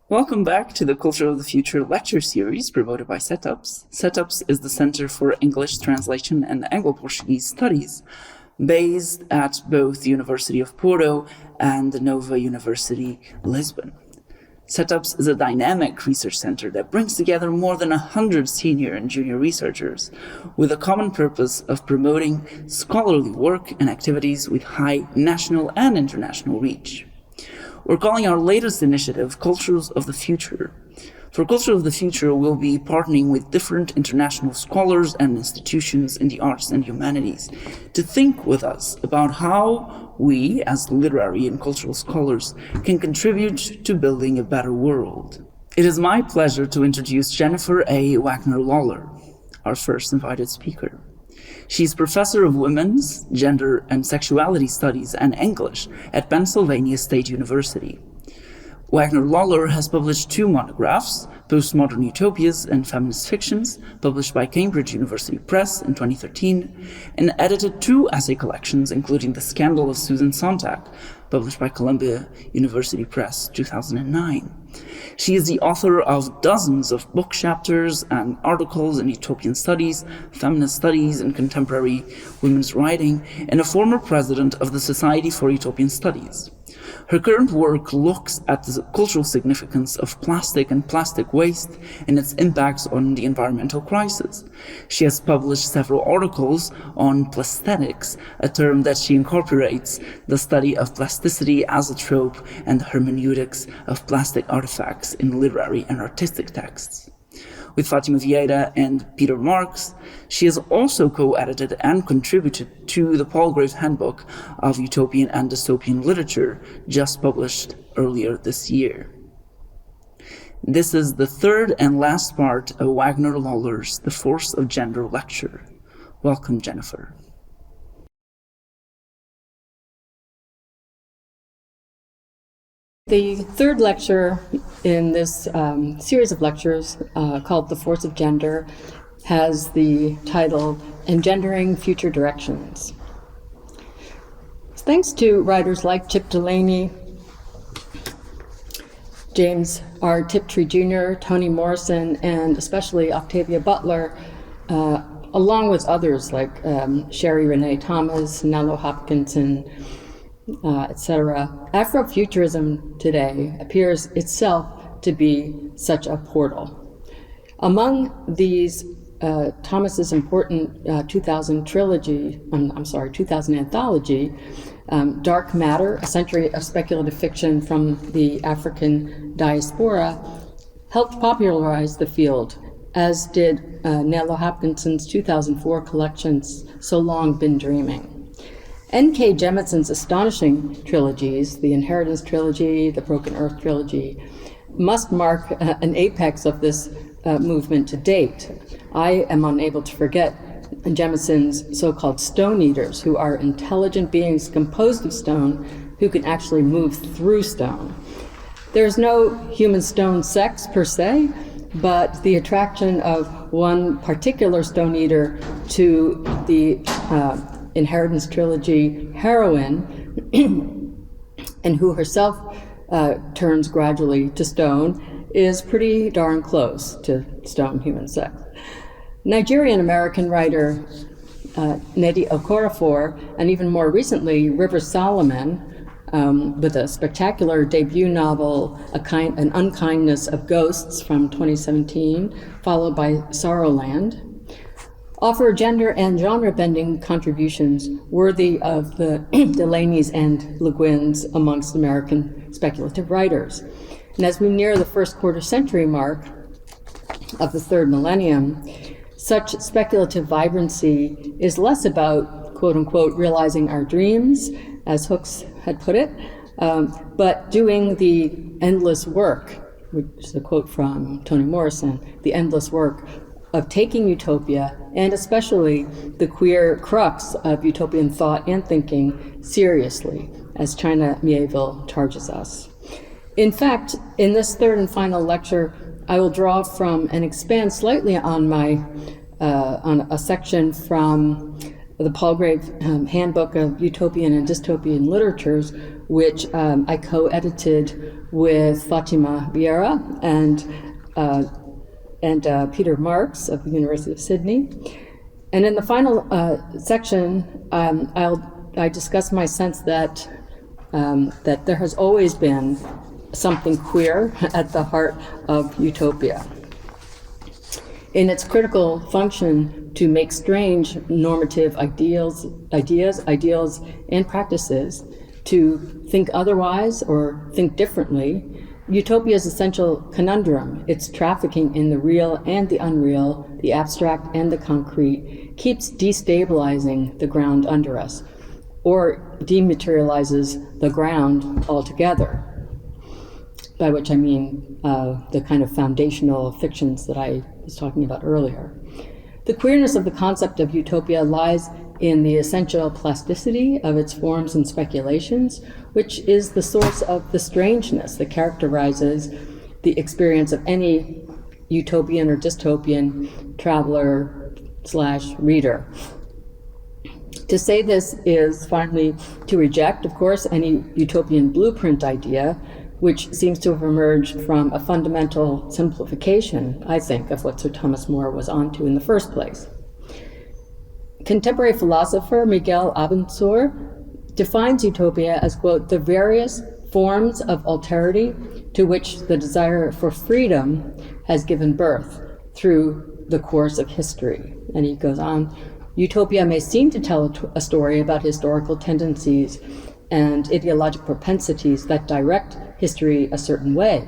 Welcome back to the Culture of the Future lecture series promoted by CETAPS. CETAPS is the Center for English Translation and Anglo-Portuguese Studies, based at both the University of Porto and the Nova University, Lisbon. CETAPS is a dynamic research center that brings together more than 100 senior and junior researchers with a common purpose of promoting scholarly work and activities with high national and international reach. We're calling our latest initiative Cultures of the Future. For Culture of the Future, we'll be partnering with different international scholars and institutions in the arts and humanities to think with us about how we, as literary and cultural scholars, can contribute to building a better world. It is my pleasure to introduce Jennifer A. Wagner-Lawlor, our first invited speaker. She's professor of women's, gender, and sexuality studies and English at Pennsylvania State University. Wagner-Lawlor has published 2 monographs, Postmodern Utopias and Feminist Fictions, published by Cambridge University Press in 2013, and edited 2 essay collections, including The Scandal of Susan Sontag, published by Columbia University Press 2009. She is the author of dozens of book chapters and articles in utopian studies, feminist studies, and contemporary women's writing, and a former president of the Society for Utopian Studies. Her current work looks at the cultural significance of plastic and plastic waste and its impacts on the environmental crisis. She has published several articles on plasthetics, a term that she incorporates the study of plasticity as a trope and the hermeneutics of plastic artifacts in literary and artistic texts. With Fatima Vieira and Peter Marks, she has also co-edited and contributed to the Palgrave Handbook of Utopian and Dystopian Literature, just published earlier this year. This is the third and last part of Wagner-Lawlor's The Force of Gender lecture. Welcome, Jennifer. The third lecture in this series of lectures called The Force of Gender has the title Engendering Future Directions. Thanks to writers like Chip Delaney, James R. Tiptree Jr., Toni Morrison, and especially Octavia Butler, along with others like Sherry Renee Thomas, Nello Hopkinson, etc. Afrofuturism today appears itself to be such a portal. Among these, Thomas's important 2000 anthology, Dark Matter, A Century of Speculative Fiction from the African Diaspora, helped popularize the field, as did Nello Hopkinson's 2004 collections, So Long Been Dreaming. N.K. Jemison's astonishing trilogies, the Inheritance Trilogy, the Broken Earth Trilogy, must mark an apex of this movement to date. I am unable to forget Jemison's so-called stone eaters, who are intelligent beings composed of stone who can actually move through stone. There's no human stone sex per se, but the attraction of one particular stone eater to the Inheritance Trilogy heroine, and who herself turns gradually to stone, is pretty darn close to stone human sex. Nigerian-American writer Nnedi Okorafor, and even more recently River Solomon, with a spectacular debut novel, An Unkindness of Ghosts from 2017, followed by Sorrowland, offer gender and genre-bending contributions worthy of the Delaney's and Le Guin's amongst American speculative writers. And as we near the first quarter-century mark of the third millennium, such speculative vibrancy is less about, quote-unquote, realizing our dreams, as Hooks had put it, but doing the endless work, which is a quote from Toni Morrison, the endless work of taking utopia, and especially the queer crux of utopian thought and thinking, seriously, as China Mieville charges us. In fact, in this third and final lecture, I will draw from and expand slightly on my on a section from the Palgrave Handbook of Utopian and Dystopian Literatures, which I co-edited with Fatima Vieira and Peter Marks of the University of Sydney. And in the final section, I discuss my sense that there has always been something queer at the heart of utopia. In its critical function to make strange normative ideals, and practices, to think otherwise or think differently, utopia's essential conundrum, its trafficking in the real and the unreal, the abstract and the concrete, keeps destabilizing the ground under us, or dematerializes the ground altogether, by which I mean the kind of foundational fictions that I was talking about earlier. The queerness of the concept of utopia lies in the essential plasticity of its forms and speculations, which is the source of the strangeness that characterizes the experience of any utopian or dystopian traveler / reader. To say this is finally to reject, of course, any utopian blueprint idea, which seems to have emerged from a fundamental simplification, I think, of what Sir Thomas More was onto in the first place. Contemporary philosopher Miguel Abensur defines utopia as, quote, the various forms of alterity to which the desire for freedom has given birth through the course of history. And he goes on, utopia may seem to tell a story about historical tendencies and ideologic propensities that direct history a certain way,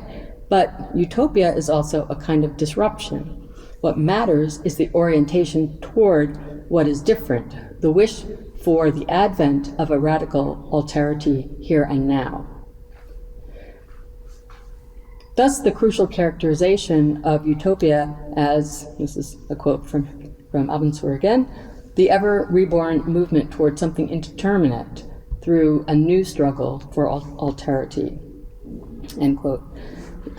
but utopia is also a kind of disruption. What matters is the orientation toward what is different, the wish for the advent of a radical alterity here and now. Thus, the crucial characterization of utopia as, this is a quote from Abensur again, the ever reborn movement toward something indeterminate through a new struggle for alterity, end quote.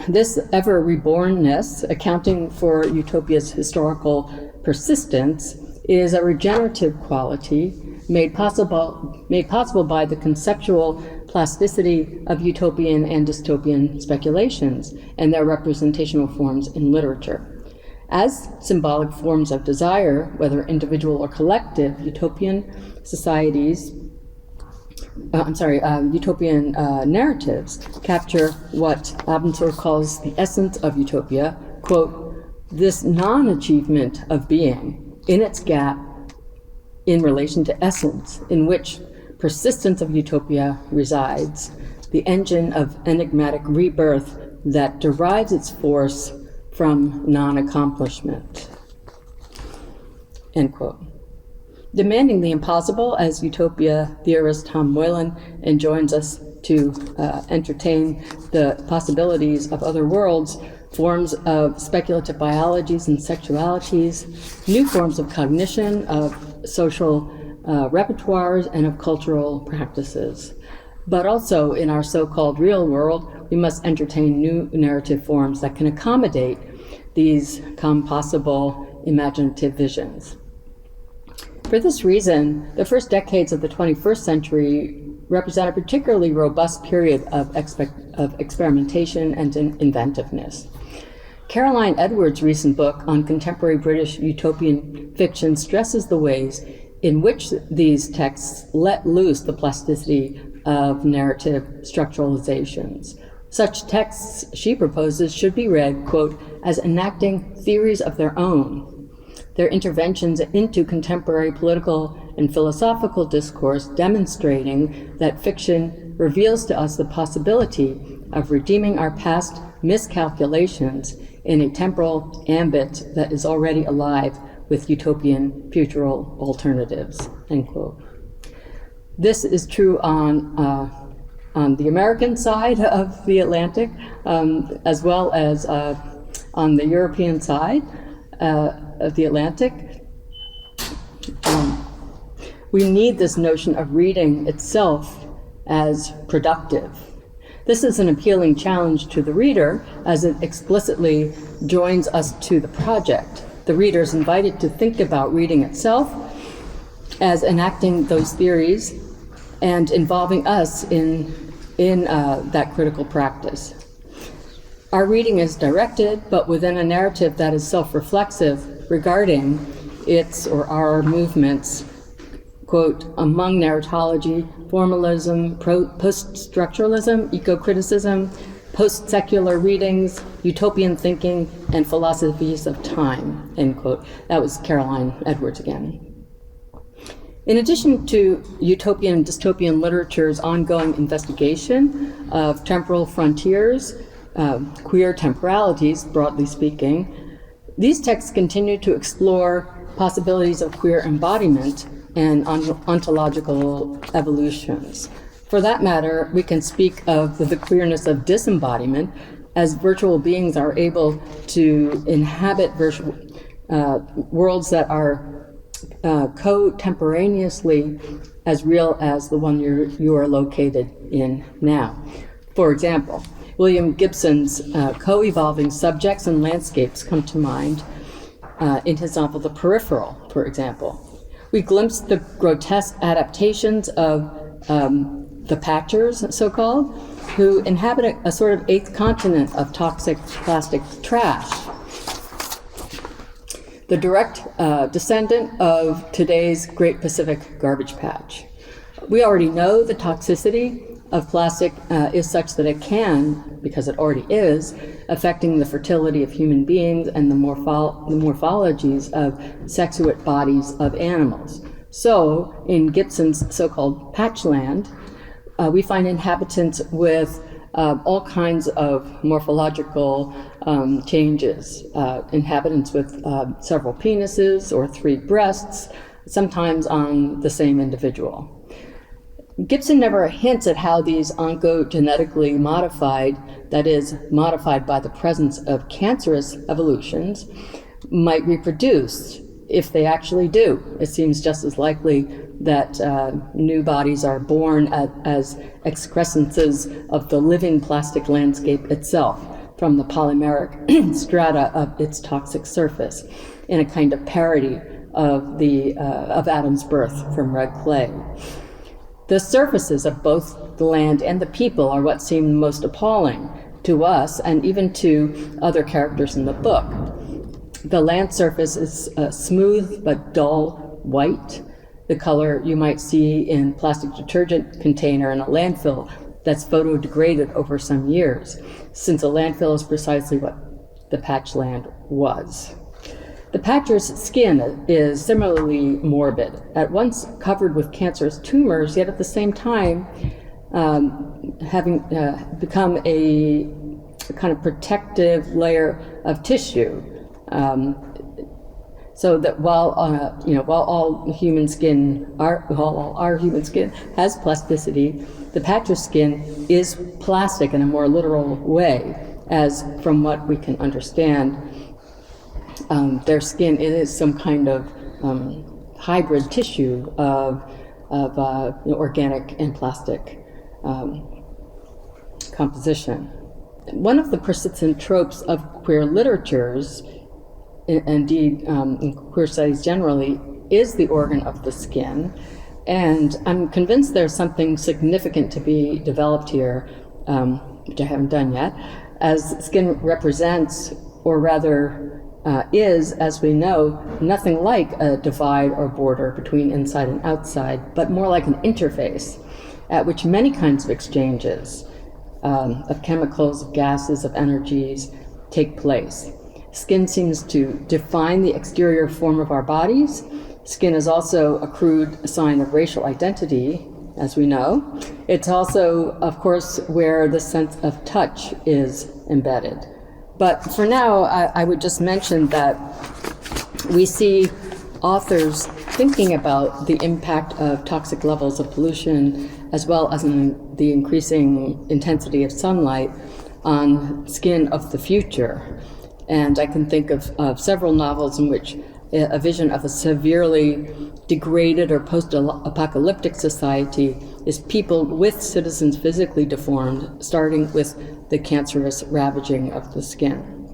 This ever rebornness, accounting for utopia's historical persistence, is a regenerative quality made possible by the conceptual plasticity of utopian and dystopian speculations and their representational forms in literature. As symbolic forms of desire, whether individual or collective, utopian narratives capture what Abensur calls the essence of utopia, quote, this non-achievement of being in its gap in relation to essence, in which persistence of utopia resides, the engine of enigmatic rebirth that derives its force from non-accomplishment, end quote. Demanding the impossible, as utopia theorist Tom Moylan enjoins us to entertain the possibilities of other worlds, forms of speculative biologies and sexualities, new forms of cognition, of social repertoires, and of cultural practices. But also in our so-called real world, we must entertain new narrative forms that can accommodate these compossible imaginative visions. For this reason, the first decades of the 21st century represent a particularly robust period of experimentation and inventiveness. Caroline Edwards' recent book on contemporary British utopian fiction stresses the ways in which these texts let loose the plasticity of narrative structuralizations. Such texts, she proposes, should be read, quote, as enacting theories of their own. Their interventions into contemporary political and philosophical discourse demonstrating that fiction reveals to us the possibility of redeeming our past miscalculations in a temporal ambit that is already alive with utopian futural alternatives, end quote. This is true on the American side of the Atlantic, as well as on the European side of the Atlantic. We need this notion of reading itself as productive. This is an appealing challenge to the reader, as it explicitly joins us to the project. The reader is invited to think about reading itself as enacting those theories and involving us in that critical practice. Our reading is directed, but within a narrative that is self-reflexive regarding its or our movements, quote, among narratology, formalism, post-structuralism, eco-criticism, post-secular readings, utopian thinking, and philosophies of time, end quote. That was Caroline Edwards again. In addition to utopian and dystopian literature's ongoing investigation of temporal frontiers, queer temporalities, broadly speaking, these texts continue to explore possibilities of queer embodiment and ontological evolutions. For that matter, we can speak of the queerness of disembodiment as virtual beings are able to inhabit virtual worlds that are co-temporaneously as real as the one you are located in now. For example, William Gibson's co-evolving subjects and landscapes come to mind in his novel The Peripheral, for example. We glimpse the grotesque adaptations of the Patchers, so-called, who inhabit a sort of eighth continent of toxic plastic trash. The direct descendant of today's Great Pacific Garbage Patch. We already know the toxicity of plastic is such that it can, because it already is, affecting the fertility of human beings and the morphologies of sexuate bodies of animals. So, in Gibson's so-called Patchland, we find inhabitants with all kinds of morphological changes, inhabitants with several penises or 3 breasts, sometimes on the same individual. Gibson never hints at how these oncogenetically modified, that is, modified by the presence of cancerous evolutions, might reproduce, if they actually do. It seems just as likely that new bodies are born as excrescences of the living plastic landscape itself from the polymeric strata of its toxic surface, in a kind of parody of Adam's birth from red clay. The surfaces of both the land and the people are what seem most appalling to us and even to other characters in the book. The land surface is smooth but dull white, the color you might see in plastic detergent container in a landfill that's photodegraded over some years, since a landfill is precisely what the patchland was. The Patcher's skin is similarly morbid, at once covered with cancerous tumors, yet at the same time having become a kind of protective layer of tissue. So that while all human skin, our human skin has plasticity, the Patcher's skin is plastic in a more literal way, as from what we can understand. Their skin is some kind of hybrid tissue of organic and plastic composition. One of the persistent tropes of queer literatures, indeed in queer studies generally, is the organ of the skin. And I'm convinced there's something significant to be developed here, which I haven't done yet, as skin represents, or rather is, as we know, nothing like a divide or border between inside and outside, but more like an interface at which many kinds of exchanges of chemicals, of gases, of energies take place. Skin seems to define the exterior form of our bodies. Skin is also a crude sign of racial identity, as we know. It's also, of course, where the sense of touch is embedded. But for now, I would just mention that we see authors thinking about the impact of toxic levels of pollution, as well as the increasing intensity of sunlight on skin of the future. And I can think of several novels in which a vision of a severely degraded or post-apocalyptic society is peopled with citizens physically deformed, starting with the cancerous ravaging of the skin.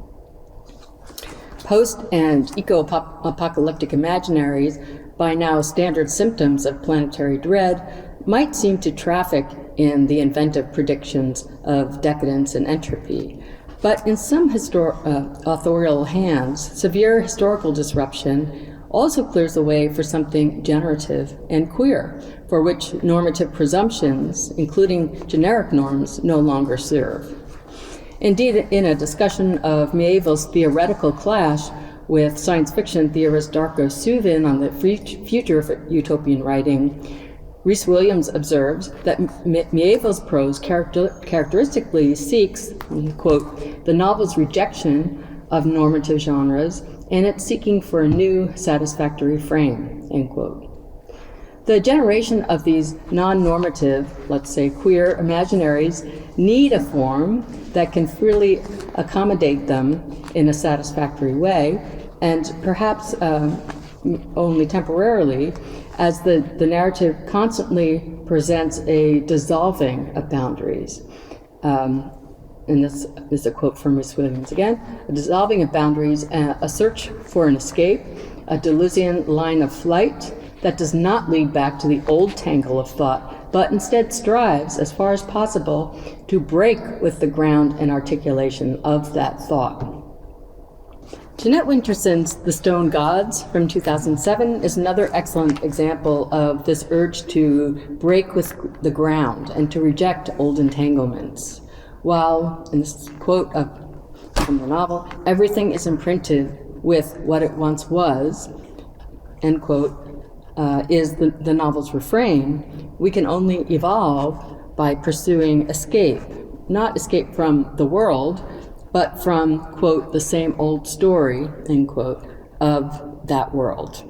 Post- and eco-apocalyptic imaginaries by now standard symptoms of planetary dread, might seem to traffic in the inventive predictions of decadence and entropy. But in some authorial hands, severe historical disruption also clears the way for something generative and queer, for which normative presumptions, including generic norms, no longer serve. Indeed, in a discussion of Mieville's theoretical clash with science fiction theorist Darko Suvin on the future of utopian writing, Rhys Williams observes that Mieville's prose characteristically seeks, quote, the novel's rejection of normative genres and its seeking for a new satisfactory frame, end quote. The generation of these non-normative, let's say queer imaginaries, need a form that can freely accommodate them in a satisfactory way, and perhaps only temporarily, as the narrative constantly presents a dissolving of boundaries. And this is a quote from Rhys Williams again, a dissolving of boundaries, a search for an escape, a Deleuzian line of flight that does not lead back to the old tangle of thought, but instead strives, as far as possible, to break with the ground and articulation of that thought. Jeanette Winterson's The Stone Gods from 2007 is another excellent example of this urge to break with the ground and to reject old entanglements. While, in this quote from the novel, everything is imprinted with what it once was, end quote, is the novel's refrain, we can only evolve by pursuing escape, not escape from the world, but from, quote, the same old story, end quote, of that world.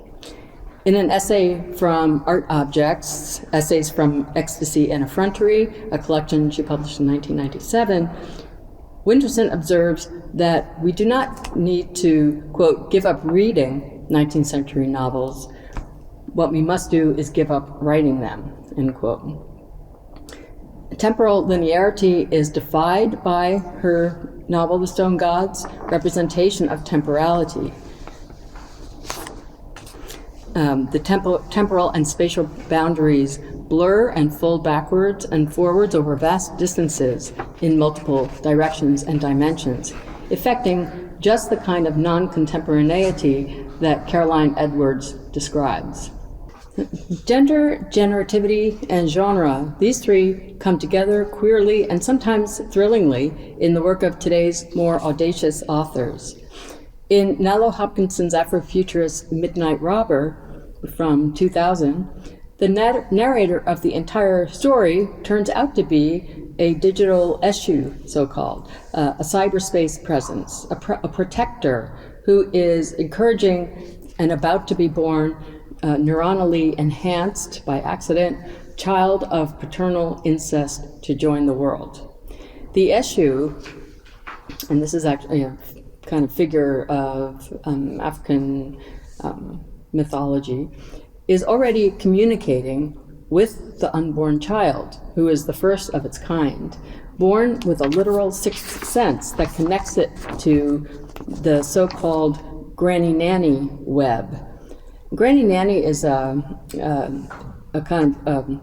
In an essay from Art Objects, Essays from Ecstasy and Effrontery, a collection she published in 1997, Winterson observes that we do not need to, quote, give up reading 19th century novels. What we must do is give up writing them, end quote. Temporal linearity is defied by her novel, The Stone Gods, representation of temporality. The temporal and spatial boundaries blur and fold backwards and forwards over vast distances in multiple directions and dimensions, effecting just the kind of non-contemporaneity that Caroline Edwards describes. Gender, generativity, and genre, these three come together queerly and sometimes thrillingly in the work of today's more audacious authors. In Nalo Hopkinson's Afrofuturist Midnight Robber from 2000, the narrator of the entire story turns out to be a digital eschewed, so-called, a cyberspace presence, a protector who is encouraging an about to be born, neuronally enhanced by accident, child of paternal incest to join the world. The eschewed, and this is actually a kind of figure of African mythology, is already communicating with the unborn child, who is the first of its kind, born with a literal sixth sense that connects it to the so-called granny nanny web. Granny nanny is a kind of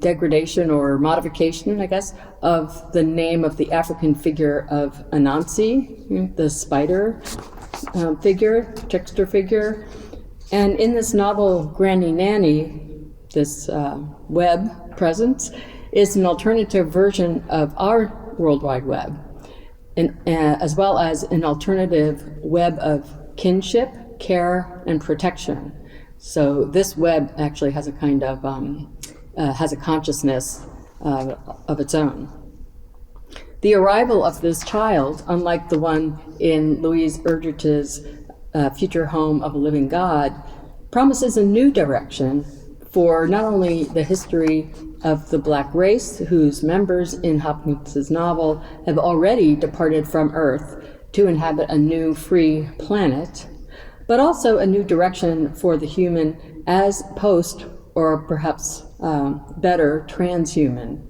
degradation or modification, I guess, of the name of the African figure of Anansi, the spider figure, trickster figure. And in this novel, Granny Nanny, this web presence, is an alternative version of our World Wide Web, as well as an alternative web of kinship, care, and protection. So this web actually has a kind of, has a consciousness of its own. The arrival of this child, unlike the one in Louise Erdrich's Future Home of a Living God, promises a new direction for not only the history of the Black race, whose members in Hopkins's novel have already departed from Earth to inhabit a new free planet, but also a new direction for the human as post, or perhaps better, transhuman.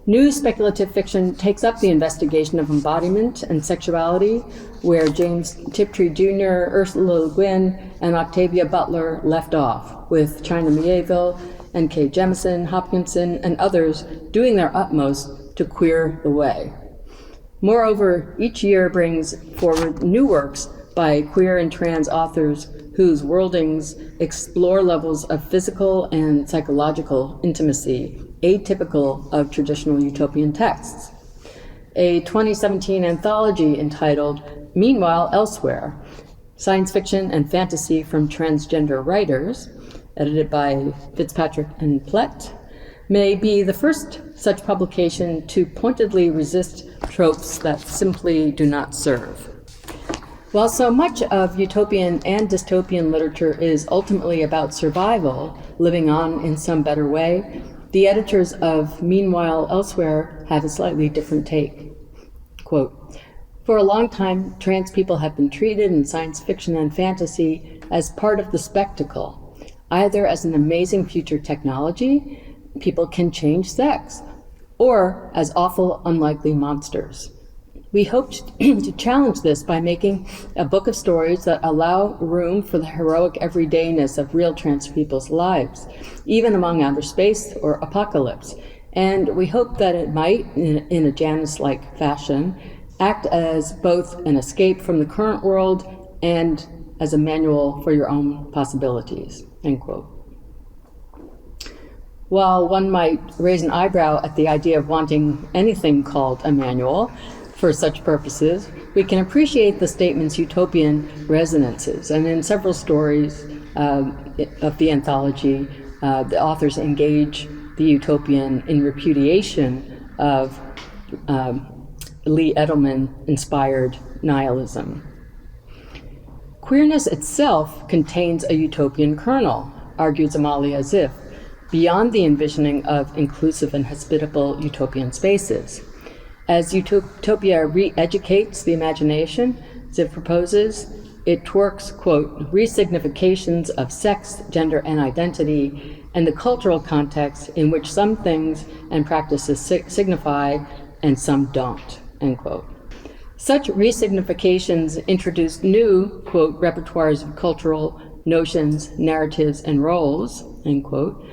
New speculative fiction takes up the investigation of embodiment and sexuality, where James Tiptree Jr., Ursula Le Guin, and Octavia Butler left off, with China Mieville, N.K. Jemisin, Hopkinson, and others doing their utmost to queer the way. Moreover, each year brings forward new works by queer and trans authors whose worldings explore levels of physical and psychological intimacy atypical of traditional utopian texts. A 2017 anthology entitled Meanwhile Elsewhere, Science Fiction and Fantasy from Transgender Writers, edited by Fitzpatrick and Plett, may be the first such publication to pointedly resist tropes that simply do not serve. While so much of utopian and dystopian literature is ultimately about survival, living on in some better way, the editors of Meanwhile Elsewhere have a slightly different take. Quote, "For a long time, trans people have been treated in science fiction and fantasy as part of the spectacle, either as an amazing future technology, people can change sex, or as awful, unlikely monsters. We hoped to challenge this by making a book of stories that allow room for the heroic everydayness of real trans people's lives, even among outer space or apocalypse. And we hope that it might, in a Janus-like fashion, act as both an escape from the current world and as a manual for your own possibilities," end quote. While one might raise an eyebrow at the idea of wanting anything called a manual for such purposes, we can appreciate the statement's utopian resonances. And in several stories of the anthology, the authors engage the utopian in repudiation of Lee Edelman-inspired nihilism. Queerness itself contains a utopian kernel, argues Amalia Ziff, beyond the envisioning of inclusive and hospitable utopian spaces. As utopia re-educates the imagination, Ziff proposes, it twerks, quote, resignifications of sex, gender, and identity, and the cultural context in which some things and practices signify and some don't, end quote. Such resignifications introduce new, quote, repertoires of cultural notions, narratives, and roles, end quote,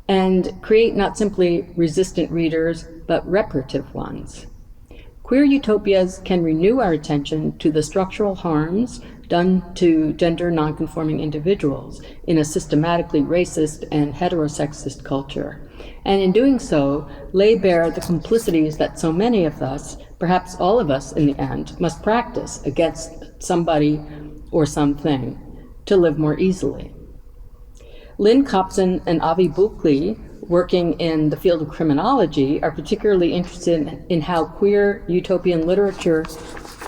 and create not simply resistant readers, but reparative ones. Queer utopias can renew our attention to the structural harms done to gender nonconforming individuals in a systematically racist and heterosexist culture, and in doing so, lay bare the complicities that so many of us, perhaps all of us in the end, must practice against somebody or something to live more easily. Lynn Copson and Avi Buckley, working in the field of criminology, are particularly interested in how queer utopian literature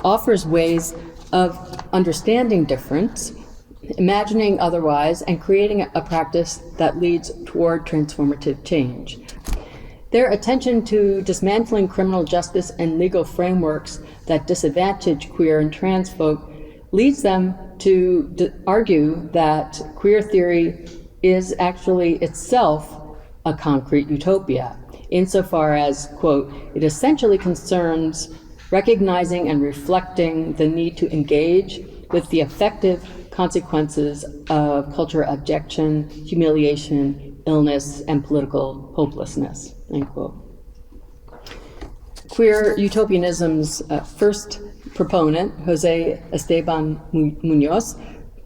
offers ways of understanding difference, imagining otherwise, and creating a practice that leads toward transformative change. Their attention to dismantling criminal justice and legal frameworks that disadvantage queer and trans folk leads them to argue that queer theory is actually itself a concrete utopia, insofar as, quote, it essentially concerns recognizing and reflecting the need to engage with the effective consequences of cultural abjection, humiliation, illness, and political hopelessness, end quote. Queer utopianism's first proponent, Jose Esteban Munoz,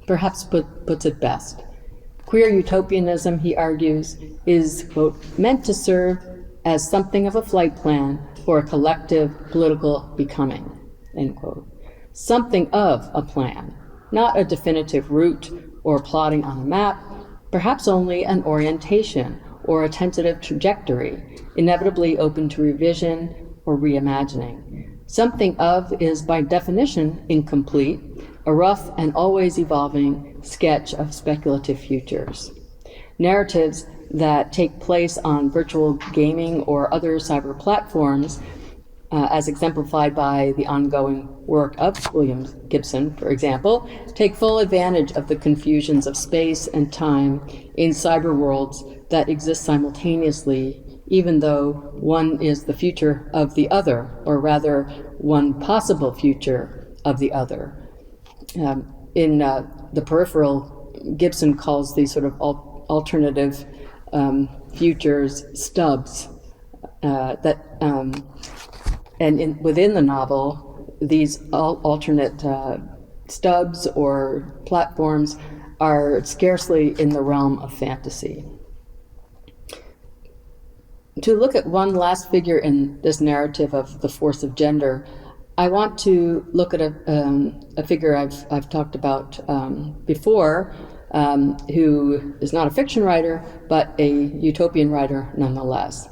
perhaps puts it best. Queer utopianism, he argues, is, quote, meant to serve as something of a flight plan for a collective political becoming, end quote. Something of a plan, not a definitive route or plotting on a map, perhaps only an orientation or a tentative trajectory, inevitably open to revision or reimagining. Something of is by definition incomplete, a rough and always evolving sketch of speculative futures. Narratives that take place on virtual gaming or other cyber platforms, as exemplified by the ongoing work of William Gibson, for example, take full advantage of the confusions of space and time in cyber worlds that exist simultaneously, even though one is the future of the other, or rather, one possible future of the other. In the peripheral, Gibson calls these sort of alternative futures stubs within the novel, these alternate stubs or platforms are scarcely in the realm of fantasy. To look at one last figure in this narrative of the force of gender, I want to look at a figure I've talked about before, who is not a fiction writer, but a utopian writer nonetheless.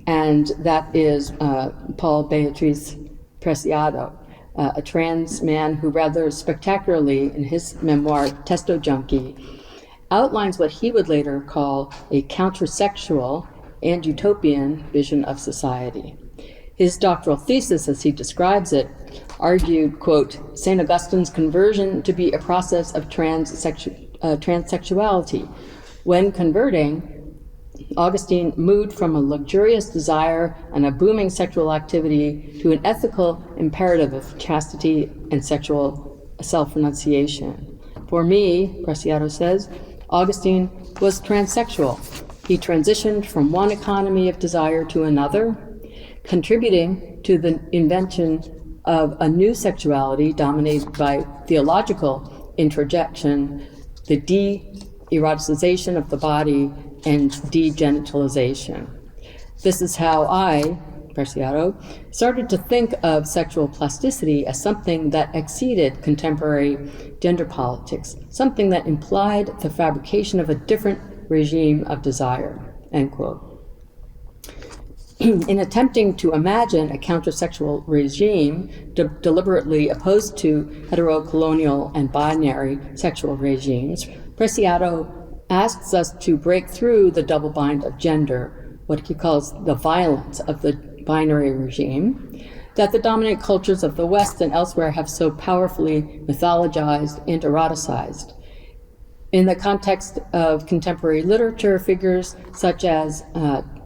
And that is Paul Beatriz Preciado, a trans man who rather spectacularly, in his memoir, Testo Junkie, outlines what he would later call a countersexual and utopian vision of society. His doctoral thesis, as he describes it, argued, quote, St. Augustine's conversion to be a process of transsexuality. When converting, Augustine moved from a luxurious desire and a booming sexual activity to an ethical imperative of chastity and sexual self-renunciation. For me, Preciado says, Augustine was transsexual. He transitioned from one economy of desire to another, contributing to the invention of a new sexuality dominated by theological introjection, the de-eroticization of the body, and degenitalization. This is how I, Preciado, started to think of sexual plasticity as something that exceeded contemporary gender politics, something that implied the fabrication of a different regime of desire, end quote. In attempting to imagine a countersexual regime deliberately opposed to heterocolonial and binary sexual regimes, Preciado asks us to break through the double bind of gender, what he calls the violence of the binary regime, that the dominant cultures of the West and elsewhere have so powerfully mythologized and eroticized. In the context of contemporary literature, figures such as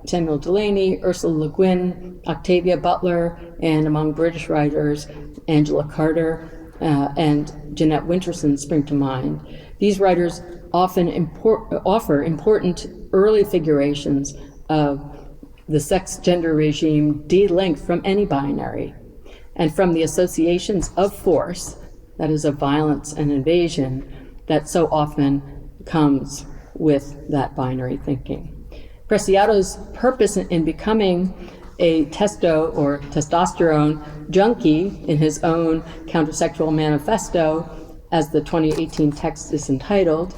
Samuel Delany, Ursula Le Guin, Octavia Butler, and among British writers, Angela Carter and Jeanette Winterson spring to mind. These writers often offer important early figurations of the sex-gender regime de-linked from any binary and from the associations of force, that is, of violence and invasion, that so often comes with that binary thinking. Preciado's purpose in becoming a testo or testosterone junkie in his own countersexual manifesto, as the 2018 text is entitled,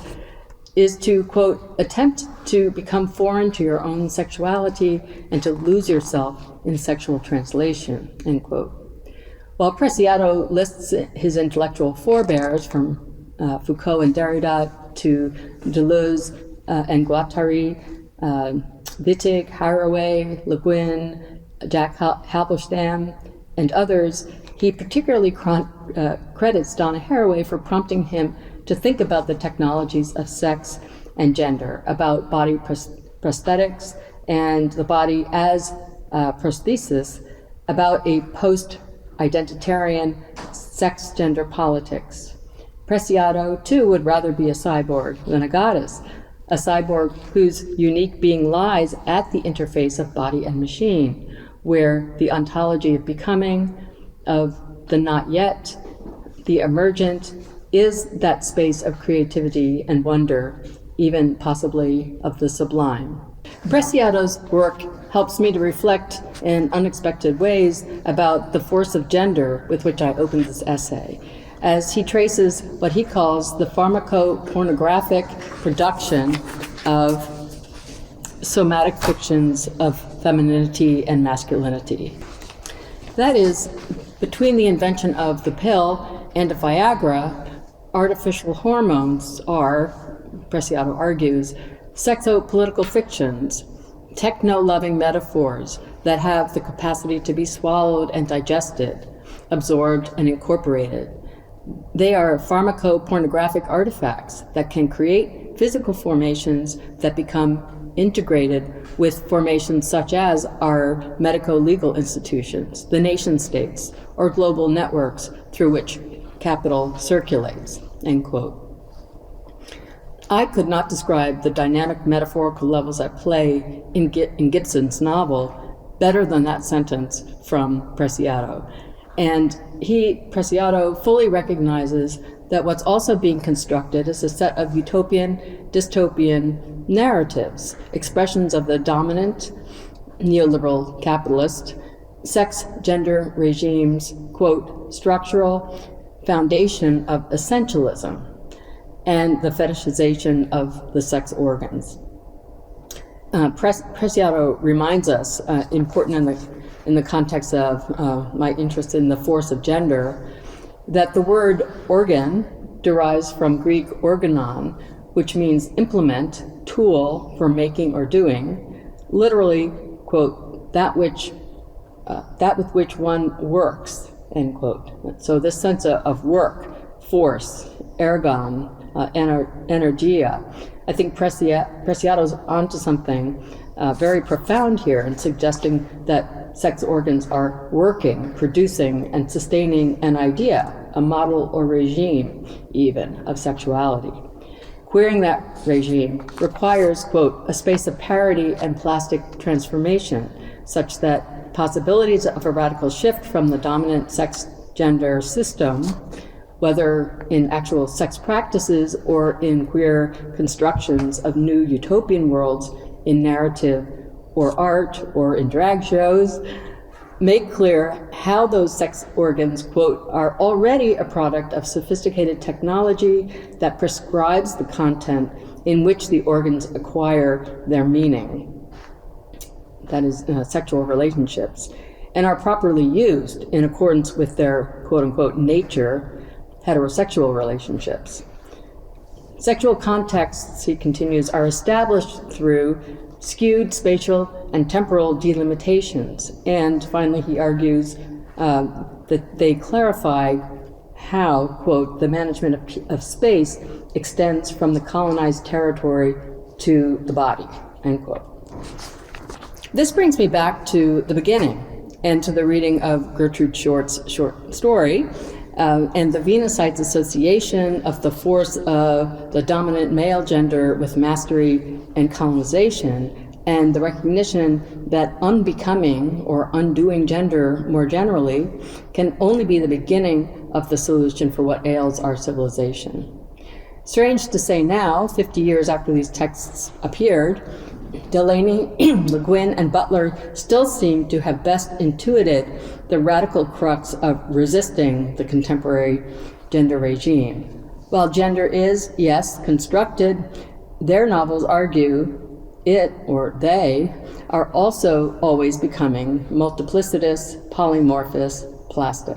is to, quote, attempt to become foreign to your own sexuality and to lose yourself in sexual translation, end quote. While Preciado lists his intellectual forebears from Foucault and Derrida to Deleuze and Guattari, Wittig, Haraway, Le Guin, Jack Halberstam, and others, he particularly credits Donna Haraway for prompting him to think about the technologies of sex and gender, about body prosthetics and the body as prosthesis, about a post-identitarian sex-gender politics. Preciado, too, would rather be a cyborg than a goddess, a cyborg whose unique being lies at the interface of body and machine, where the ontology of becoming, of the not yet, the emergent, is that space of creativity and wonder, even possibly of the sublime. Preciado's work helps me to reflect in unexpected ways about the force of gender with which I opened this essay, as he traces what he calls the pharmacopornographic production of somatic fictions of femininity and masculinity. That is, between the invention of the pill and of Viagra, artificial hormones are, Preciado argues, sexo-political fictions, techno-loving metaphors that have the capacity to be swallowed and digested, absorbed and incorporated. They are pharmacopornographic artifacts that can create physical formations that become integrated with formations such as our medico-legal institutions, the nation states, or global networks through which capital circulates, end quote. I could not describe the dynamic metaphorical levels at play in Gitson's novel better than that sentence from Preciado. And Preciado fully recognizes that what's also being constructed is a set of utopian, dystopian narratives, expressions of the dominant neoliberal capitalist sex gender regime's, quote, structural foundation of essentialism and the fetishization of the sex organs. Preciado reminds us, important in the context of my interest in the force of gender, that the word organ derives from Greek organon, which means implement, tool for making or doing, literally, quote, that with which one works, end quote. So this sense of work, force, ergon, energia, I think Preciado's onto something very profound here in suggesting that sex organs are working, producing, and sustaining an idea, a model or regime, even, of sexuality. Queering that regime requires, quote, a space of parity and plastic transformation, such that possibilities of a radical shift from the dominant sex-gender system, whether in actual sex practices or in queer constructions of new utopian worlds in narrative or art or in drag shows, make clear how those sex organs, quote, are already a product of sophisticated technology that prescribes the content in which the organs acquire their meaning, that is, sexual relationships, and are properly used in accordance with their, quote unquote, nature, heterosexual relationships. Sexual contexts, he continues, are established through skewed spatial and temporal delimitations. And finally, he argues that they clarify how, quote, the management of space extends from the colonized territory to the body, end quote. This brings me back to the beginning and to the reading of Gertrude Short's short story, and the Venusite's association of the force of the dominant male gender with mastery and colonization, and the recognition that unbecoming or undoing gender more generally can only be the beginning of the solution for what ails our civilization. Strange to say now, 50 years after these texts appeared, Delaney, Le Guin, and Butler still seem to have best intuited the radical crux of resisting the contemporary gender regime. While gender is, yes, constructed, their novels argue it, or they, are also always becoming multiplicitous, polymorphous, plastic.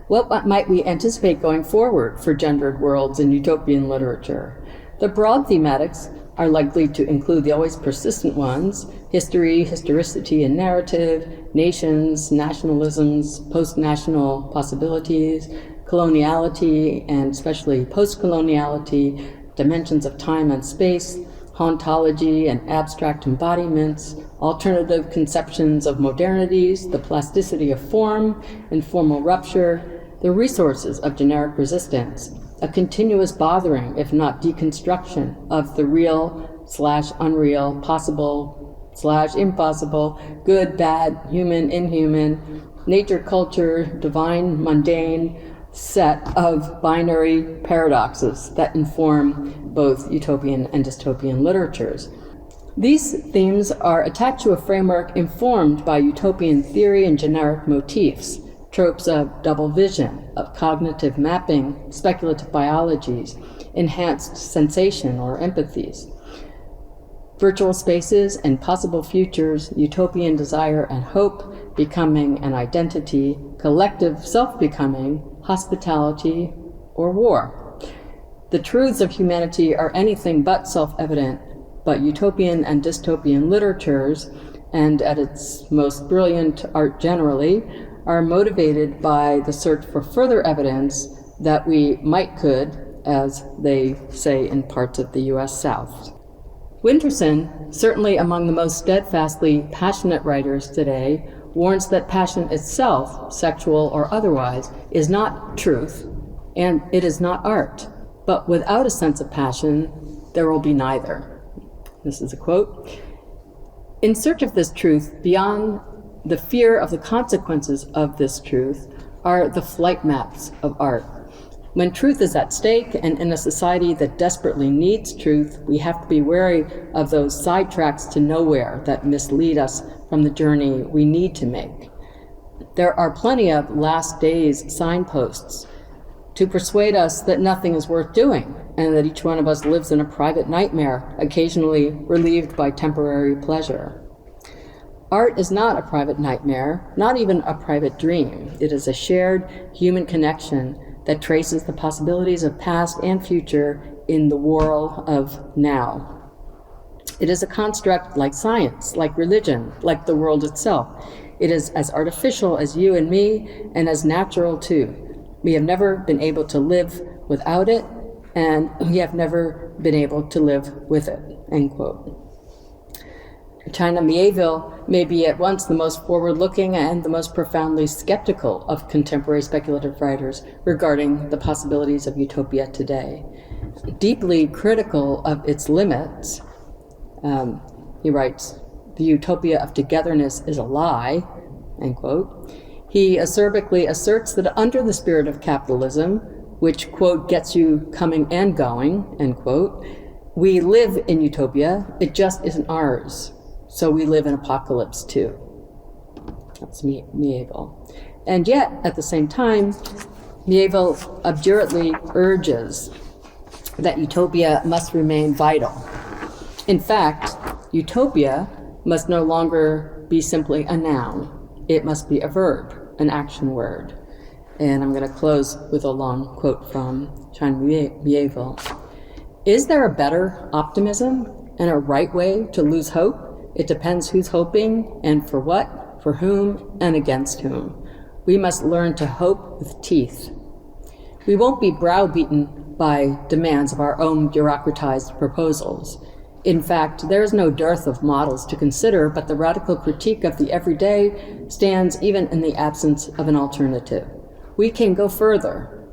What might we anticipate going forward for gendered worlds in utopian literature? The broad thematics are likely to include the always persistent ones: history, historicity and narrative, nations, nationalisms, post-national possibilities, coloniality and especially post-coloniality, dimensions of time and space, hauntology and abstract embodiments, alternative conceptions of modernities, the plasticity of form, informal rupture, the resources of generic resistance, a continuous bothering, if not deconstruction, of the real/unreal, possible/impossible, good, bad, human, inhuman, nature, culture, divine, mundane, set of binary paradoxes that inform both utopian and dystopian literatures. These themes are attached to a framework informed by utopian theory and generic motifs, tropes of double vision, of cognitive mapping, speculative biologies, enhanced sensation or empathies, virtual spaces and possible futures, utopian desire and hope, becoming and identity, collective self-becoming, hospitality, or war. The truths of humanity are anything but self-evident, but utopian and dystopian literatures, and at its most brilliant, art generally, are motivated by the search for further evidence that we could, as they say in parts of the U.S. South. Winterson, certainly among the most steadfastly passionate writers today, warns that passion itself, sexual or otherwise, is not truth, and it is not art. But without a sense of passion, there will be neither. This is a quote. In search of this truth, beyond the fear of the consequences of this truth, are the flight maps of art. When truth is at stake, and in a society that desperately needs truth, we have to be wary of those sidetracks to nowhere that mislead us from the journey we need to make. There are plenty of last days signposts to persuade us that nothing is worth doing, and that each one of us lives in a private nightmare, occasionally relieved by temporary pleasure. Art is not a private nightmare, not even a private dream. It is a shared human connection that traces the possibilities of past and future in the whirl of now. It is a construct like science, like religion, like the world itself. It is as artificial as you and me, and as natural too. We have never been able to live without it, and we have never been able to live with it, end quote. China Mieville may be at once the most forward-looking and the most profoundly skeptical of contemporary speculative writers regarding the possibilities of utopia today. Deeply critical of its limits, he writes, "The utopia of togetherness is a lie," end quote. He acerbically asserts that under the spirit of capitalism, which, quote, gets you coming and going, end quote, we live in utopia, it just isn't ours. So we live in apocalypse too. That's Mieville. And yet, at the same time, Mieville obdurately urges that utopia must remain vital. In fact, utopia must no longer be simply a noun. It must be a verb, an action word. And I'm going to close with a long quote from China Mieville. Is there a better optimism and a right way to lose hope? It depends who's hoping and for what, for whom, and against whom. We must learn to hope with teeth. We won't be browbeaten by demands of our own bureaucratized proposals. In fact, there is no dearth of models to consider, but the radical critique of the everyday stands even in the absence of an alternative. We can go further.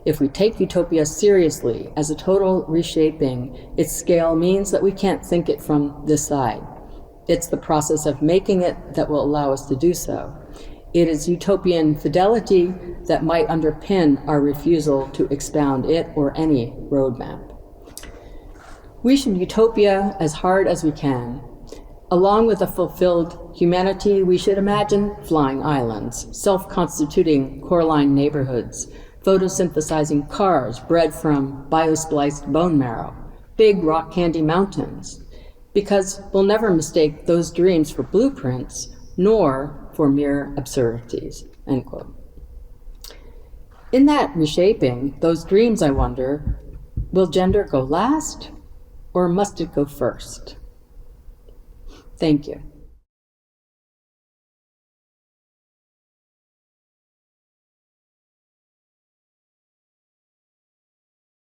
If we take utopia seriously as a total reshaping, its scale means that we can't think it from this side. It's the process of making it that will allow us to do so. It is utopian fidelity that might underpin our refusal to expound it or any roadmap. We should utopia as hard as we can. Along with a fulfilled humanity, we should imagine flying islands, self-constituting coralline neighborhoods, photosynthesizing cars bred from biospliced bone marrow, big rock candy mountains, because we'll never mistake those dreams for blueprints, nor for mere absurdities, end quote. In that reshaping, those dreams, I wonder, will gender go last, or must it go first? Thank you.